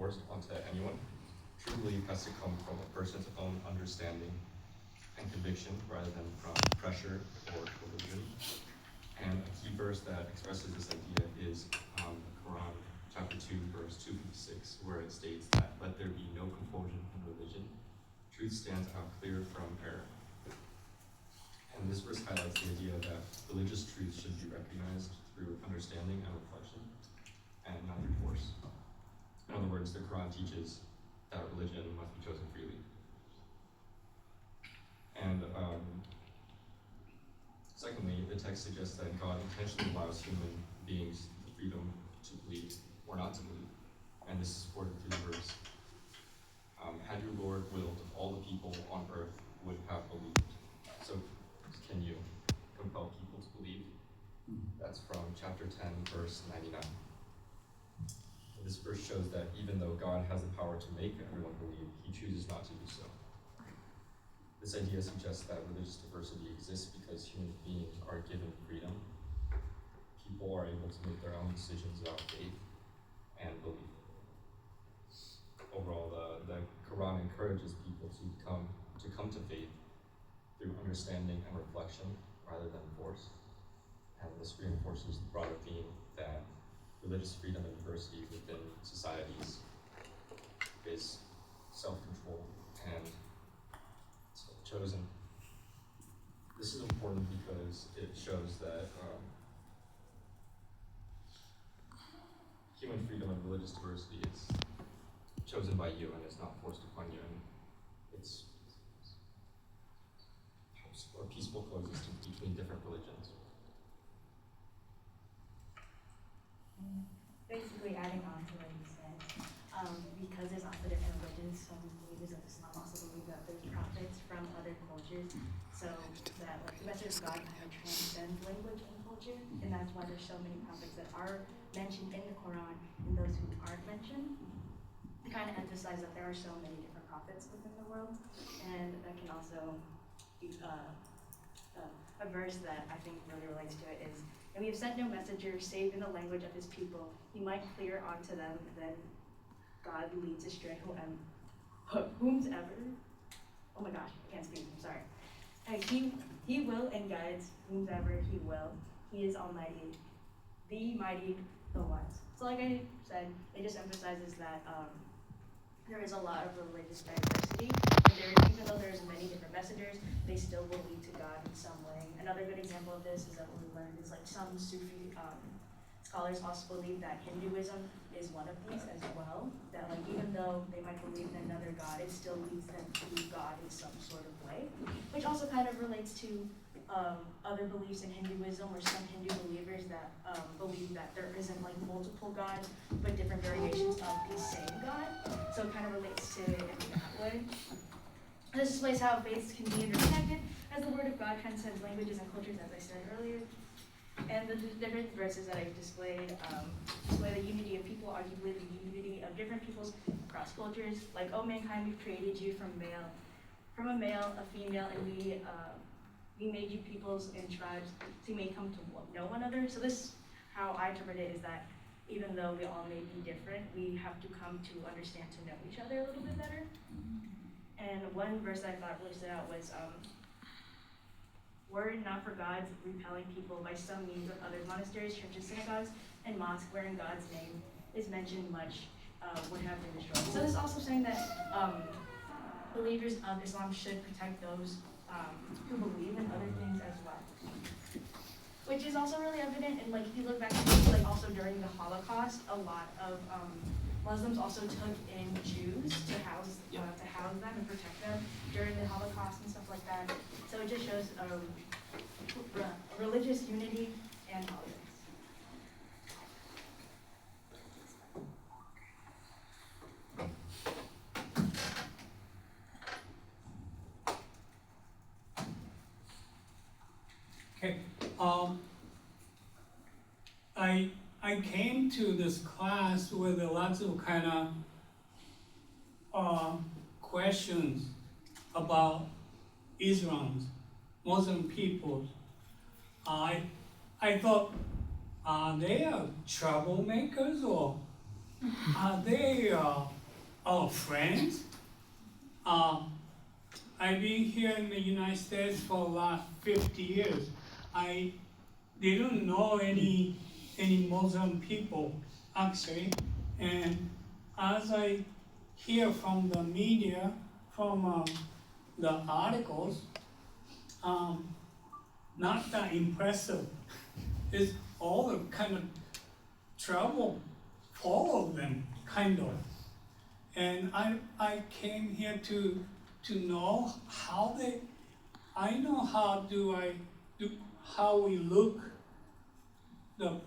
forced onto anyone. True belief has to come from a person's own understanding and conviction rather than from pressure or religion. And a key verse that expresses this idea is Quran chapter 2, verse 256, where it states that let there be no compulsion in religion. Truth stands out clear from error. And this verse highlights the idea that religious truth should be recognized through understanding and reflection, and not through force. In other words, the Quran teaches that religion must be chosen freely. And secondly, the text suggests that God intentionally allows human beings the freedom to believe or not to believe. And this is supported through the verse. Had your Lord willed, all the people on earth would have believed. So can you compel people to believe? That's from chapter 10, verse 99. This verse shows that even though God has the power to make everyone believe, he chooses not to do so. This idea suggests that religious diversity exists because human beings are given freedom. People are able to make their own decisions about faith and belief. Overall, the Quran encourages people to come to faith through understanding and reflection rather than force. And this reinforces the broader theme that religious freedom and diversity within societies is self-control and chosen. This is important because it shows that human freedom and religious diversity is chosen by you and it's not forced upon you, and it's a peaceful coexistence between different religions. Basically, adding on to what you said, because there's also different religions, some believers of Islam also believe that there's prophets from other cultures, so that like the message of God kind of transcends language and culture, and that's why there's so many prophets that are mentioned in the Quran and those who aren't mentioned. To kind of emphasize that there are so many different prophets within the world, and that can also be a verse that I think really relates to it is, and we have sent no messenger save in the language of his people. He might clear unto them, then God leads astray whomsoever. Oh my gosh, I can't speak, I'm sorry. And he will and guides whomsoever he will. He is almighty, the mighty, the wise. So like I said, it just emphasizes that there is a lot of religious diversity, and even though there's many different messengers, they still will lead to God in some way. Another good example of this is that what we learned is like some Sufi scholars also believe that Hinduism is one of these as well, that like even though they might believe in another God, it still leads them to God in some sort of way, which also kind of relates to other beliefs in Hinduism, or some Hindu believers that believe that there isn't like multiple gods, but different variations of the same God. So it kind of relates to it in that way. This displays how faiths can be interconnected, as the word of God transcends languages and cultures, as I said earlier. And the different verses that I've displayed display the unity of people, arguably the unity of different peoples across cultures. Like, oh mankind, we've created you from a male, a female, and we made you peoples and tribes, so you may come to know one another. So this, how I interpret it, is that even though we all may be different, we have to come to understand, to know each other a little bit better. And one verse I thought really stood out was, were it not for God's repelling people by some means of other monasteries, churches, synagogues, and mosques wherein God's name is mentioned much would have been destroyed. So this is also saying that believers of Islam should protect those who believe in other things as well. Which is also really evident in, like, if you look back to, like, also during the Holocaust, a lot of Muslims also took in Jews to house them and protect them during the Holocaust and stuff like that. So it just shows religious unity and tolerance. Okay, I came to this class with lots of kind of questions about Islam, Muslim people. I thought, are they troublemakers, or are they our friends. I've been here in the United States for the last 50 years. I didn't know any Muslim people, actually. And as I hear from the media, from the articles, not that impressive. It's all the kind of trouble, follow them, kind of. And I came here to know how I know how we look, the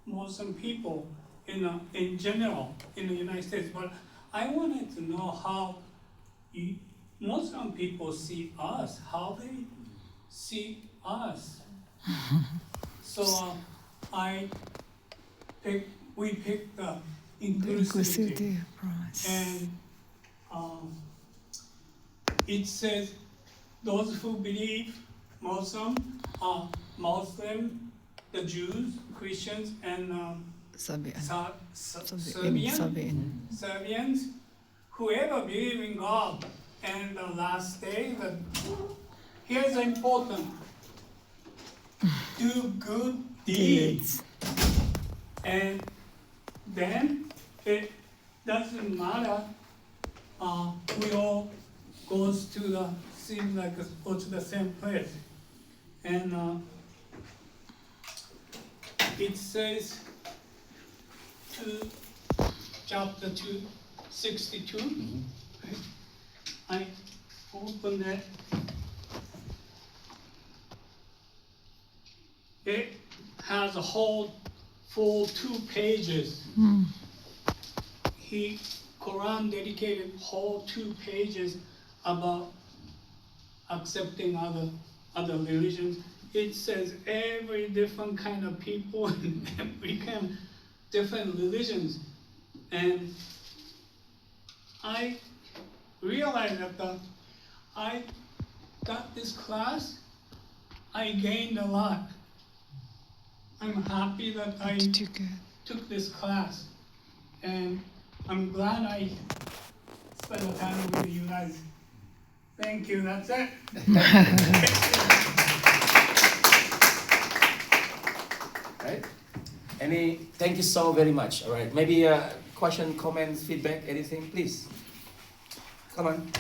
Muslim people in general in the United States, but I wanted to know how Muslim people see us, how they see us. So we picked the inclusivity, and it says those who believe Muslim, the Jews, Christians, and Serbians, whoever believe in God and the last day, here's important, do good deeds. And then it doesn't matter, we all goes to go to the same place. And it says chapter 262. Right? I opened it. It has a whole full 2 pages. Quran dedicated whole 2 pages about accepting other religions. It says every different kind of people and every kind of different religions. And I realized that I got this class, I gained a lot. I'm happy that I took this class, and I'm glad I spent the time with you guys. Thank you, that's it. Right? Thank you so very much. All right, maybe question, comments, feedback, anything, please. Come on,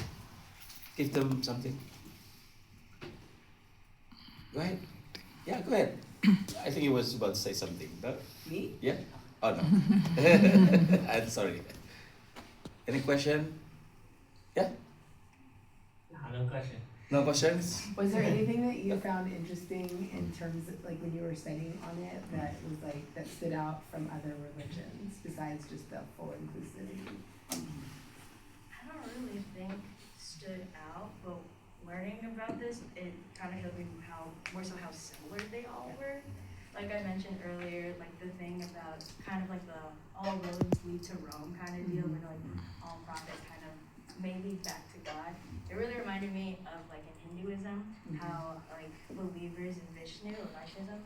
give them something. Go ahead. Yeah, go ahead. I think you was about to say something. No? Me? Yeah? Oh no. I'm sorry. Any question? Yeah? No question. No questions? Was there anything that you found interesting in terms of, like, when you were studying on it that was like, that stood out from other religions besides just the full inclusivity? I don't really think stood out, but learning about this, it kind of showed me more so how similar they all were. Like I mentioned earlier, like the thing about kind of like the all roads lead to Rome kind of deal, where like all prophets kind of may lead back to God. It really reminded me of like in Hinduism, how like believers in Vishnu or Vaishnavism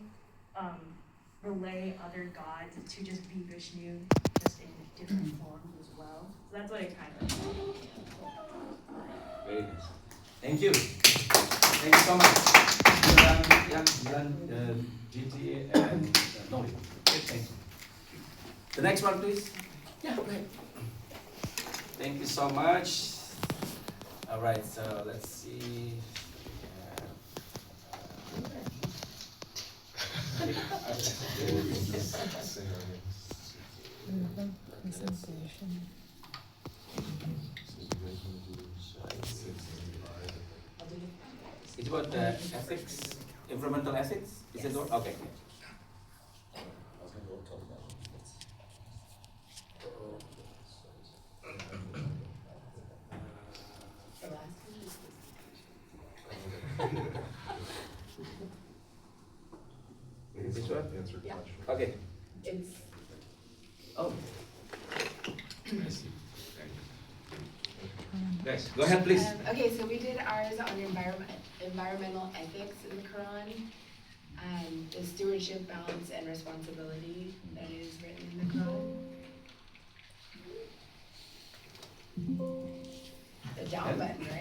relay other gods to just be Vishnu, just in different forms as well. So that's what it kind of Very nice. Thank you. Thank you so much. GTA and Nori. Thank you. The next one, please. Yeah, go ahead. Thank you so much. All right, so let's see. It's about ethics, environmental ethics. Is it what? Okay. Which one? Yeah. Okay. It's Oh. I see. Guys, go ahead, please. okay, so we did ours on environmental ethics in the Quran, the stewardship, balance, and responsibility that is written in the Quran. down button, right?